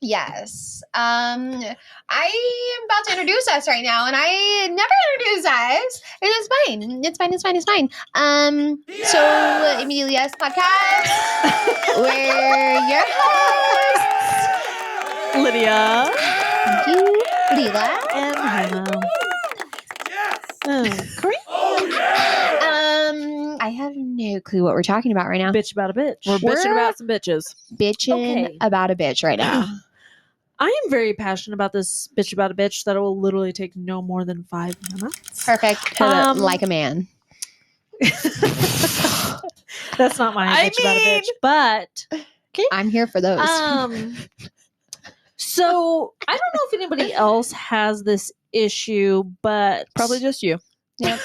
Yes. I am about to introduce us right now, and I never introduce us. It's fine. It's fine. It's fine. It's fine. So Amelia's podcast. We're your hosts, Lydia thank you, Leela, and Hannah. Corey? I have no clue what we're talking about right now. Bitch about a bitch. We're bitching about some bitches. Bitching Okay. about a bitch right now. I am very passionate about this bitch about a bitch that it will literally take no more than 5 minutes. Perfect. Like a man. That's not my bitch about a bitch, but I'm here for those. so I don't know if anybody else has this issue, but Probably just you. Yep.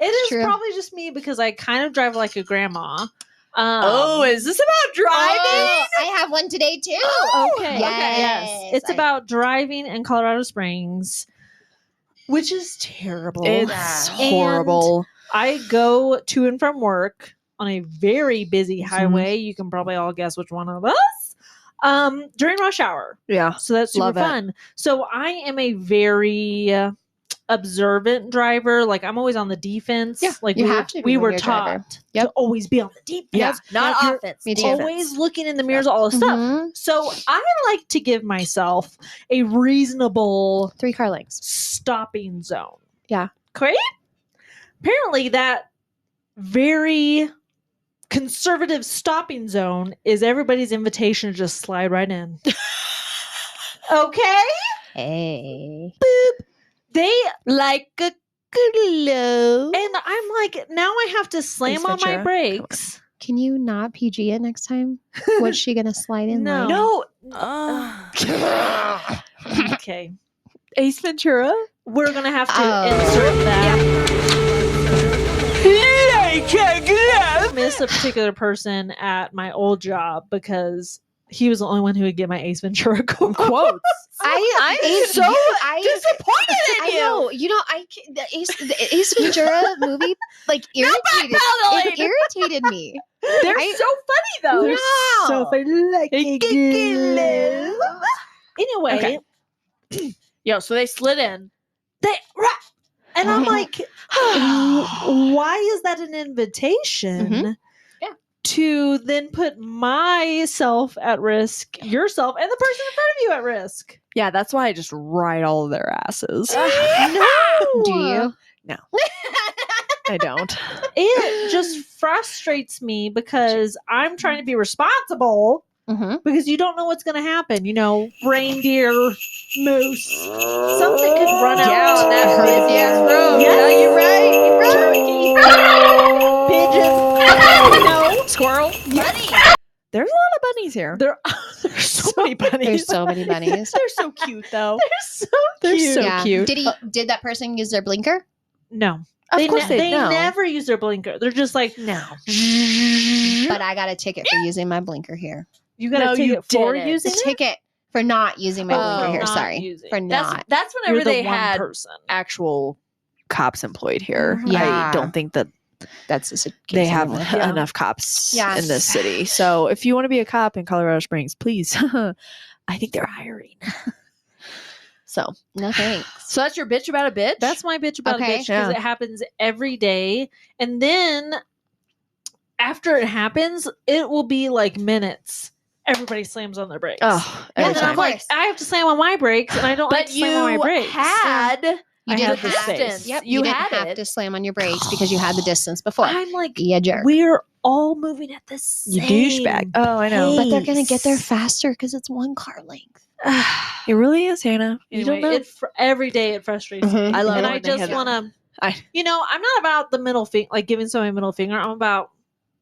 it is True. probably just me because I kind of drive like a grandma. Is this about driving? Oh, I have one today too. Okay. Yes. It's about driving in Colorado Springs, which is terrible. It's Yeah. horrible. I go to and from work on a very busy highway. You can probably all guess which one of us. During rush hour. Yeah. So that's super Love it. fun. So I am a very observant driver. Like I'm always on the defense. Yeah, Like you have to be we when were you're a taught driver. to Yep. always be on the defense. Yeah. Not You're offense. Me too. defense. always looking in the mirrors, all this stuff. Mhm. So I like to give myself a reasonable 3 car lengths. stopping zone. Yeah. Great. Apparently that very conservative stopping zone is everybody's invitation to just slide right in. Okay? Hey. They Like a glow. and I'm like, now I have to slam on my Ventura. brakes. Can you not PG it next time? What's she gonna slide in? No. like? No. Okay. Ace Ventura. We're gonna have to Oh. insert that. Like a glow. I miss a particular person at my old job because he was the only one who would get my Ace Ventura quote. Quotes. I'm so disappointed in I you. know. You know, the Ace Ventura movie irritated me. They're I- so funny though. They're No. so funny. Like a glow. Anyway, Yo, so they slid in. and I'm like, why is that an invitation Mhm. Yeah. to then put myself at risk, yourself, and the person in front of you at risk? Yeah, that's why I just ride all of their asses. No. Do you? I don't. It just frustrates me because I'm trying to be responsible Mm-hmm. because you don't know what's going to happen. You know, reindeer, moose, something could run out. Yeah, on that Heard busy ass you. road. Yes. Yeah, you're right. Turkey, pigeon, no, Squirrel. Bunny. There's a lot of bunnies here. there's so many bunnies. There's so many bunnies. They're so cute though. They're so They're cute. so cute. Did that person use their blinker? No, Of course they know. never use their blinker. They're just like, No. But I got a ticket for using my blinker here. you got to No, take you it for didn't. using A it. ticket for not using my Oh, blinker for here. not Sorry. using. For not. That's You're whenever the they one had person. actual cops employed here. Yeah. I don't think that That's the case they have anymore. Yeah. enough cops Yeah. in this city. So if you want to be a cop in Colorado Springs, please. I think they're hiring. So No thanks. that's your bitch about a bitch? That's my bitch about Okay. a bitch because Yeah. it happens every day. And then after it happens, it will be like minutes. Everybody slams on their brakes. oh, Yeah, every and then I'm time. of like, course. I have to slam on my brakes, and I don't like But to slam on my you brakes. had You I didn't had the have space. Yep. You didn't had have it. to slam on your brakes because you had the distance before. I'm like, You jerk. we're all moving at the You same douchebag. Oh, I know. But they're gonna get there pace. faster because it's 1 car length. It really is, Hannah. You Anyway, don't know. every day it frustrates Mhm. me. I love and it I when they just have- want to, I- I'm not about the middle finger, like giving somebody a middle finger. I'm about,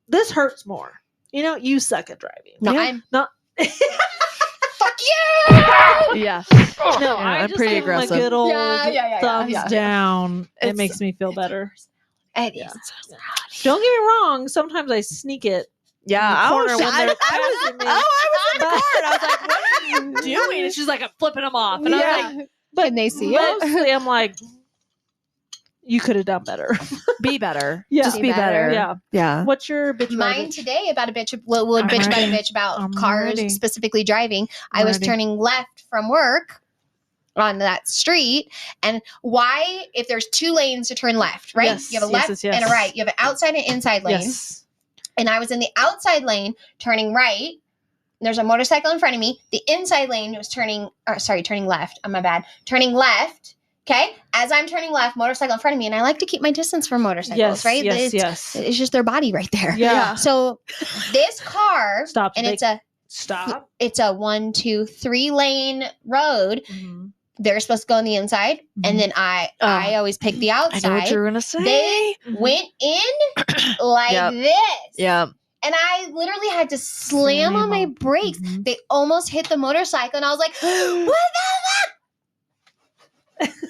this hurts more. You suck at driving. No, Yeah. I'm Not. fuck you. Yeah. No, Yeah, I I'm just pretty give 'em aggressive. a good old Yeah, thumbs yeah. down. It It's- makes me feel better. It Yeah. is. Don't get me wrong. Sometimes I sneak it. Yeah. in the I corner was, when they're I was passing me. in the car and I was like, what are you doing? And she's like, I'm flipping them off. And I was like, But Can they see it? mostly I'm like, you could have done better. Be better. Yeah. Just Be be better. better. Yeah. Yeah. What's your bitch? about a Mine bitch? today about a bitch. Would I'm bitch about a ready. bitch about I'm cars, ready. specifically driving. I'm I was ready. turning left from work on that street, and why? If there's 2 lanes to turn left, right? Yes, You have a yes, left yes, yes. and a right. You have an outside and inside lane. Yes. And I was in the outside lane turning right. There's a motorcycle in front of me. The inside lane was turning left. My bad. Turning left. Okay. As I'm turning left, motorcycle in front of me. And I like to keep my distance from motorcycles, Yes. right? Yes. It's, Yes. it's just their body right there. Yeah. So this car, Stop. and Stop. it's a 1, 2, 3 lane road. Mhm. They're supposed to go on the inside. And then I always pick the I outside. know what you're gonna say. They Mhm. went in like Yep. this. Yeah. And I literally had to slam on my brakes. Mhm. They almost hit the motorcycle, and I was like, "What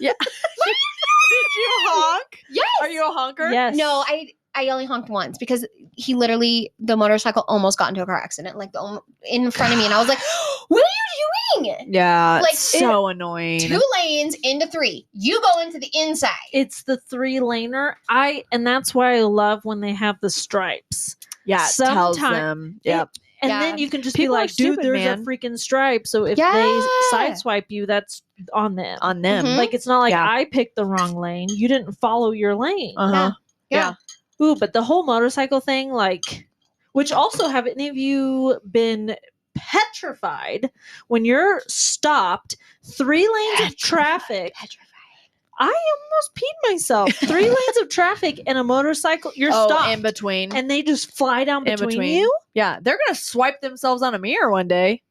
Yeah. Did you honk? Yes. Are you a honker? Yes. No, I only honked once because the motorcycle almost got into a car accident, like in front of me, and I was like, "What are you doing?" Yeah. Like, It's so annoying. 2 lanes into 3. You go into the inside. It's the 3-laner. And that's why I love when they have the stripes. Yeah. It tells Sometime- them. Yep. And Yeah. then you can just People be are like, dude, stupid, there's man. a freaking stripe. So if Yeah. they sideswipe you, that's on them. On them. Mhm. Like, it's not like Yeah. I picked the wrong lane. You didn't follow your lane. Uh-huh. Yeah. Ooh, but the whole motorcycle thing, like, which also, have any of you been petrified when you're stopped, 3 lanes of traffic? I almost peed myself. 3 lanes of traffic and a motorcycle. You're stopped. in between. And they just fly down In between, between. you. Yeah. They're gonna swipe themselves on a mirror one day.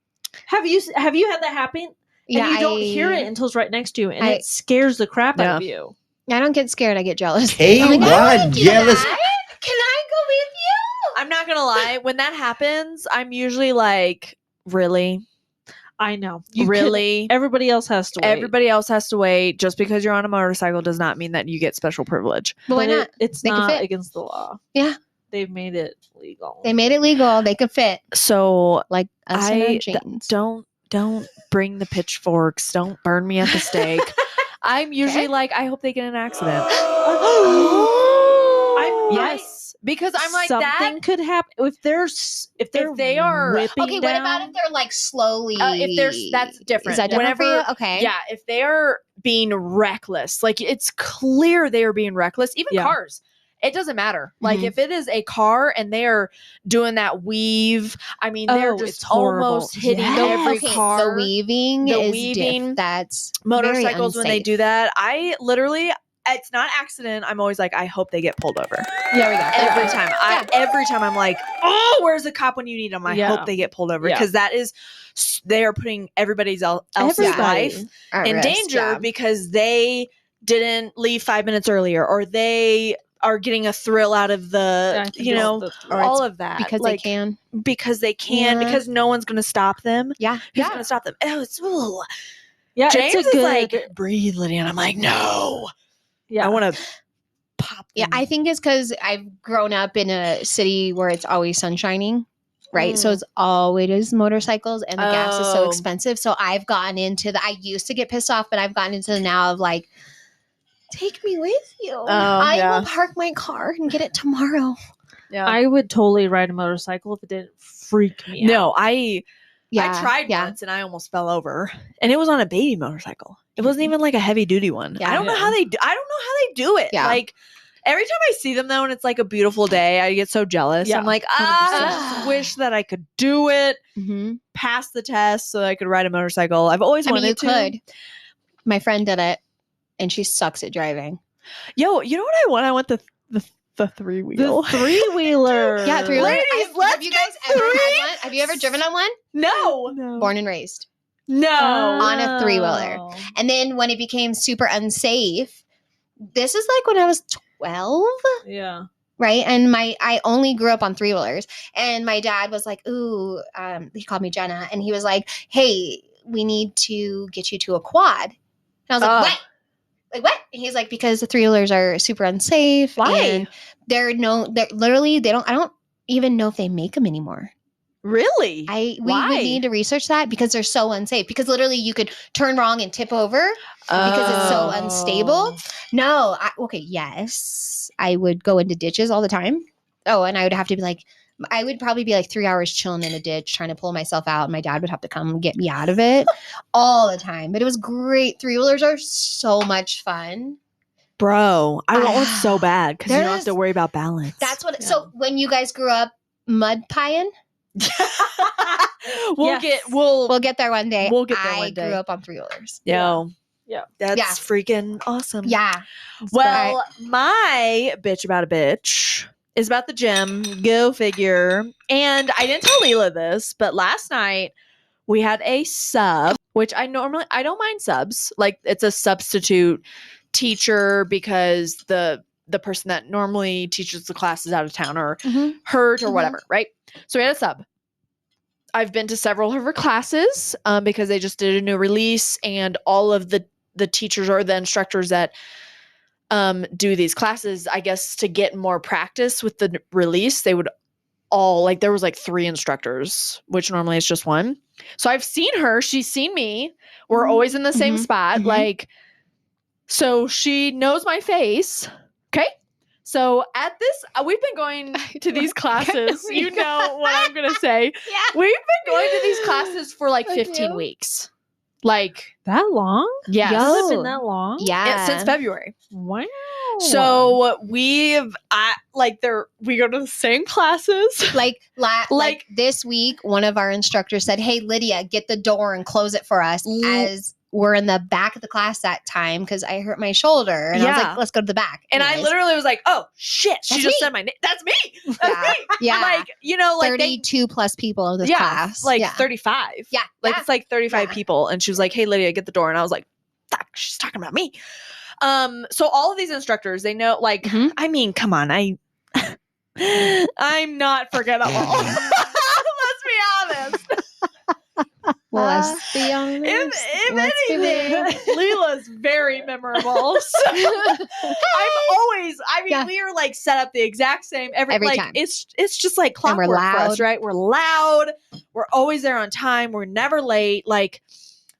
Have you had that happen? Yeah, And you don't hear it until it's right next to you, and I- it scares the crap out Yeah. of you. I don't get scared. I get jealous. K1 I'm like, I wanna do jealous. that. Can I go with you? I'm not gonna lie. When that happens, I'm usually like, really? I know. Really? Everybody else has to wait. Everybody else has to wait. Just because you're on a motorcycle does not mean that you get special privilege. But why But not? it's They can not fit. against the law. Yeah. They've made it legal. They made it legal. They could fit So like us in our I jeans. don't bring the pitchforks. Don't burn me at the stake. I'm usually like, I hope they get in an accident. Yes, because I'm like something that. could happen if they are- whipping Okay, down. what about if they're like slowly? If there's that's different. Is that different for Whenever- you? Okay. Yeah, if they are being reckless, like it's clear they are being reckless. Even Yeah. cars, it doesn't matter. Like Mhm. if it is a car and they are doing that weave, I mean, they're Oh, just it's horrible. almost hitting Yes. every Okay, car. the weaving The is weaving, that's Motorcycles when they unsafe. do that, I literally. It's not accident. I'm always like, I hope they get pulled over. There we go. Every time. Every time I'm like, oh, where's the cop when you need them? I Yeah. hope they get pulled over Yeah. because that is they are putting else's Everybody. life At in risk, danger yeah. because they didn't leave 5 minutes earlier or they are getting a thrill out of I the, think you it's know, the- Or all it's of that because like, they can. because they can Yeah. because no one's gonna stop them. Yeah. Who's gonna stop them? Oh, it's yeah, James it's a is good. like breathe, Lydia, and I'm like, no, yeah, I want to pop. Yeah, them. I think it's because I've grown up in a city where it's always sun shining, right? So Mm. it's always motorcycles, and the gas is so Oh. expensive. So I've gotten into I used to get pissed off, but I've gotten into the now of like, take me with you. I yeah. will park my car and get it tomorrow. Yeah. I would totally ride a motorcycle if it didn't freak me out. No, I tried yeah. once and I almost fell over, and it was on a baby motorcycle. It wasn't even like a heavy duty one. Yeah. I don't know how they. I don't know how they do it. Yeah. Like every time I see them though, and it's like a beautiful day, I get so jealous. Yeah, I'm like, 100%. I just wish that I could do it, Mm-hmm. pass the test, so that I could ride a motorcycle. I've always I mean, wanted you to. could. My friend did it, and she sucks at driving. Yo, you know what I want? I want the 3-wheel. The 3-wheeler. Yeah, 3-wheeler. Ladies, let's have you guys get ever had three. one? Have you ever driven on one? No, Born and raised. no. On a 3-wheeler. Oh. And then when it became super unsafe, this is like when I was 12, Yeah. right? And I only grew up on 3-wheelers. And my dad was like, ooh, he called me Jenna. And he was like, hey, we need to get you to a quad. And I was like, what? Like what? And he's like, because the 3-wheelers are super unsafe. Why? And they're literally, I don't even know if they make them anymore. Really? We Why? would need to research that because they're so unsafe. Because literally, you could turn wrong and tip over because it's so unstable. No, okay, yes, I would go into ditches all the time. Oh, and I would have to be like, I would probably be like 3 hours chilling in a ditch trying to pull myself out. And my dad would have to come get me out of it all the time. But it was great. Three-wheelers are so much fun. Bro, I want one so bad because you don't have There's- to worry about balance. That's what. So when you guys grew up mud pieing, we'll get there one day. We'll get there one I day. grew up on three-wheelers. Yo. Yeah. That's Yeah. freaking awesome. Yeah. Well, my bitch about a bitch is about the gym. Go figure. And I didn't tell Leela this, but last night we had a sub, which I don't mind subs. Like it's a substitute teacher because the person that normally teaches the class is out of town or hurt or whatever, right? So we had a sub. I've been to several of her classes because they just did a new release, and all of the teachers or the instructors that do these classes, I guess to get more practice with the release, they would all there was 3 instructors, which normally it's just one. So I've seen her, she's seen me. We're always in the same spot. So she knows my face. Okay. So at this, we've been going to these classes. You know what I'm going to say. Yeah. We've been going to these classes for 15 weeks. That long? Yes. Yo. It's been that long? Yeah. Since February. Wow. So we go to the same classes. Like this week, one of our instructors said, "Hey, Lydia, get the door and close it for us." As we're in the back of the class that time because I hurt my shoulder, and I was like, "Let's go to the back." And I literally was like, "Oh shit!" She That's just me. said my name. That's me. That's me. Yeah. 32 plus people in this class. 35. Yeah. It's 35 people. And she was like, "Hey, Lydia, get the door." And I was like, "Fuck, she's talking about me." So all of these instructors, they know, I mean, come on, I'm not forgettable. Let's be honest. Well, let's be honest. If Let's be anything, Leela's very memorable. So we are set up the exact same every time. It's just like clockwork for us, right? We're loud. We're always there on time. We're never late.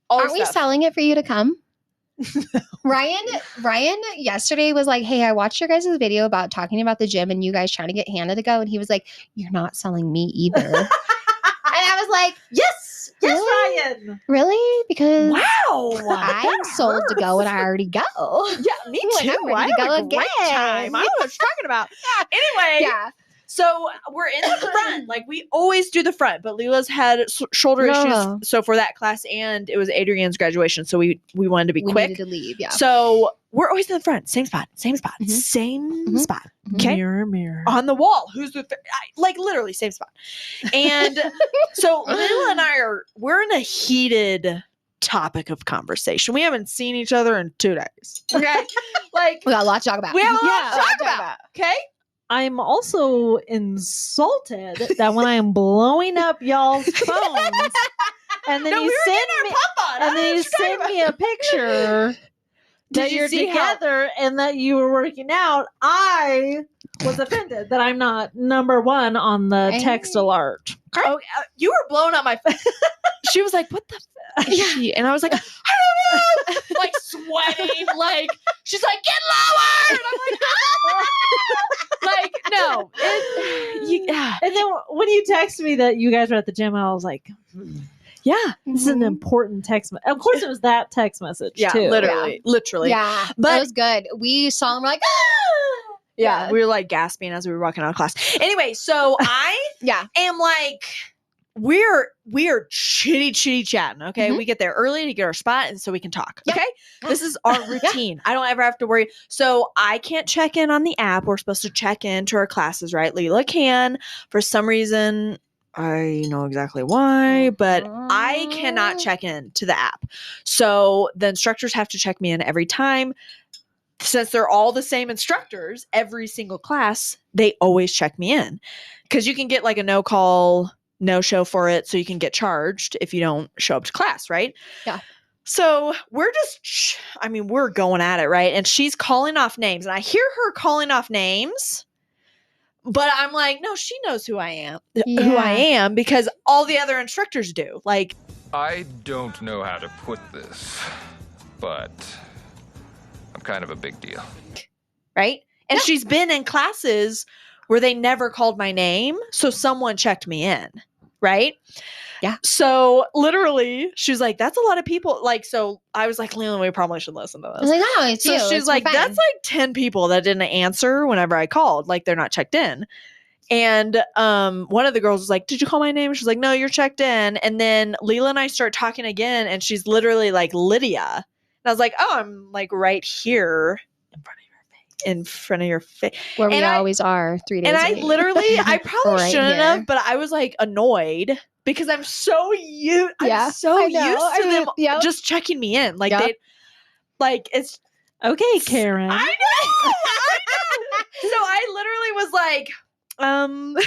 Aren't we selling it for you to come? Ryan yesterday was like, "Hey, I watched your guys' video about talking about the gym and you guys trying to get Hannah to go." And he was like, "You're not selling me either." And I was like, Yes, really? Ryan. Really? Because wow, I'm sold to go and I already go. Yeah, me too. I'm ready to go had a again. great time. I don't know what you're talking about. Anyway, Yeah. So we're in the front. We always do the front, but Leela's had shoulder issues. So for that class, and it was Adrian's graduation, so we wanted to be quick. We needed to leave, yeah. So we're always in the front. Same spot. Same spot. Okay. Mirror. On the wall. Who's the literally same spot. And so Leela and we're in a heated topic of conversation. We haven't seen each other in 2 days. Okay. We got a lot to talk about. We have a lot to talk about. Okay. I'm also insulted that when I am blowing up y'all's phones, and then you send me a picture that you're together and that you were working out, I was offended that I'm not number 1 on the text alert. Oh, you were blowing up my phone. She was like, "What the f-" is she? And I was like, "I don't know." Sweating. She's like, "Get lower." And I'm like, no. And then when you text me that you guys were at the gym, I was like, yeah, this is an important text. Of course, it was that text message too. Literally. Yeah, but it was good. We saw him, we're like, ah! Yeah, we were gasping as we were walking out of class. Anyway, so I am we're chitty chatting. Okay, we get there early to get our spot, and so we can talk. Okay, this is our routine. I don't ever have to worry. So I can't check in on the app. We're supposed to check in to our classes, right? Leela can. For some reason, I know exactly why, but I cannot check in to the app. So the instructors have to check me in every time. Since they're all the same instructors, every single class, they always check me in. Because you can get a no-call, no-show for it, so you can get charged if you don't show up to class, right? Yeah. So we're we're going at it, right? And she's calling off names. And I hear her calling off names, but I'm like, no, she knows who I am because all the other instructors do. Like, I don't know how to put this, but I'm kind of a big deal. right? And she's been in classes where they never called my name, so someone checked me in, right? Yeah. So literally, she was like, "That's a lot of people." Like, so I was like, "Leland, we probably should listen to I was this." like, no, it's So you. she's It's like, fine. "That's like 10 people that didn't answer whenever I called. Like, they're not checked in." And one of the girls was like, "Did you call my name?" She's like, "No, you're checked in." And then Leela and I start talking again, and she's literally like, "Lydia." And I was like, "Oh, I'm like right here in front of your face." Where we and I- always are 3 days And I late. literally, I probably Right shouldn't here. have, but I was like annoyed because I'm so Yeah, I'm so I know. used to them Yep. just checking me in. Like Yep. they, like it's. Okay, Karen. I know. So I literally was like, I was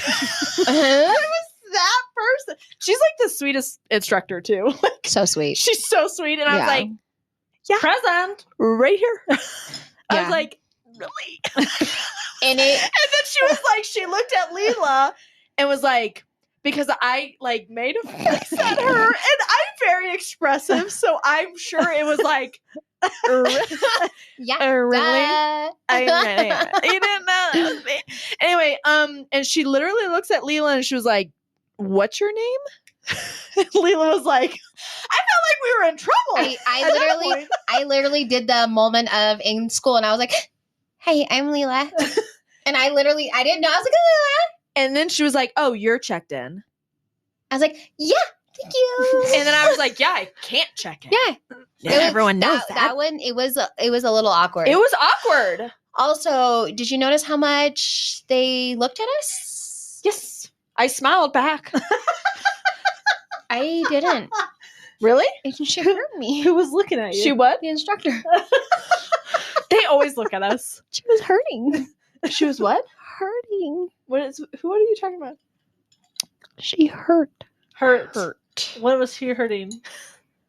that person. She's like the sweetest instructor too. Like, So sweet. she's so sweet, and I was Yeah. like, yeah, Present. right here. I Yeah. was like, really? And And then she was like, she looked at Leela and was like, because I like made a face at her, and I'm very expressive, so I'm sure it was like, yeah. really? Duh. You didn't know that was me. Anyway, and she literally looks at Leela and she was like, "What's your name?" And Leela was like, "I felt like we were in trouble." At that I literally did the moment of in school, and I was like, "Hey, I'm Leela," and I didn't know. I was like, "Oh, Leela." And then she was like, "Oh, you're checked in." I was like, "Yeah, thank you." And then I was like, "Yeah, I can't check in." yeah, Yeah, everyone knows that. That one, it was a little awkward. It was awkward. Also, did you notice how much they looked at us? Yes, I smiled back. I didn't. Really? She hurt me. Who was looking at you? She what? The instructor. They always look at us. She was hurting. She was what? Hurting. What are you talking about? She hurt. hurt. What was she hurting?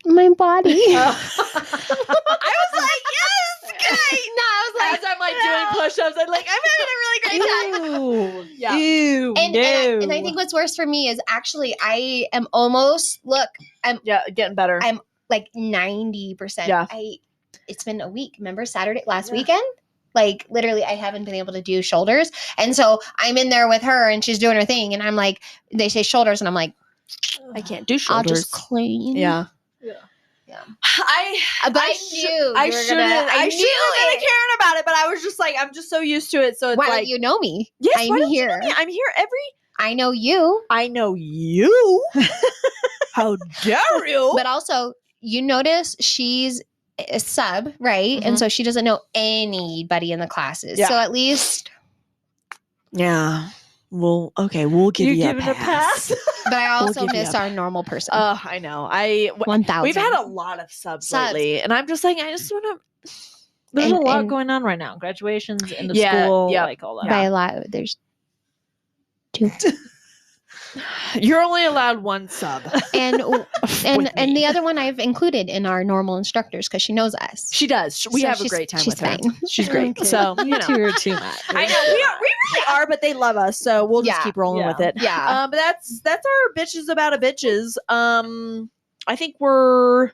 My body. I was like, yes, great. No, I was like, As I'm like doing push-ups, I'm like, I'm having a really great time. Ew. Yeah. Ew. and I think what's worse for me is actually I am almost Yeah, getting better. I'm like 90%. Yeah. It's been a week. Remember last Yeah. weekend? Like literally I haven't been able to do shoulders. And so I'm in there with her and she's doing her thing and I'm like, they say shoulders and I'm like, I can't do I'll shoulders. just clean. Yeah. Yeah. But I knew I you were shouldn't. gonna- I I shouldn't have knew been caring about it, but I was just like, I'm just so used to it. So it's Why like, don't you know me? yes, I'm why don't you here. know me? I'm here every. I know you. I know you. How dare you? But also, you notice she's a sub, right? Mhm. And so she doesn't know anybody in the classes. Yeah. So at least, Yeah. Well, okay, we'll give You you give it a pass? but I also give you miss a our normal person. I know. 1,000. We've had a lot of subs lately, and I'm just like, I just want to. There's And- a lot and- going on right now. Graduations, end of Yeah, school, yeah. like all that. By a lot, there's two. You're only allowed one sub. and With and me. the other one I've included in our normal instructors because she knows us. She does. We So have a she's- great time she's with her. fine. She's great. Okay. So You two are too much. I know we really are, but they love us, so we'll just Yeah. keep rolling Yeah. with it. Yeah. But that's our bitches about a bitches. I think we're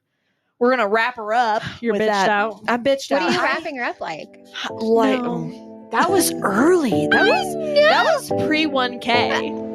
gonna wrap her up. You're with bitched that. out. I'm bitched What out. are you wrapping her up like? Like No. that was early. That was pre 1K.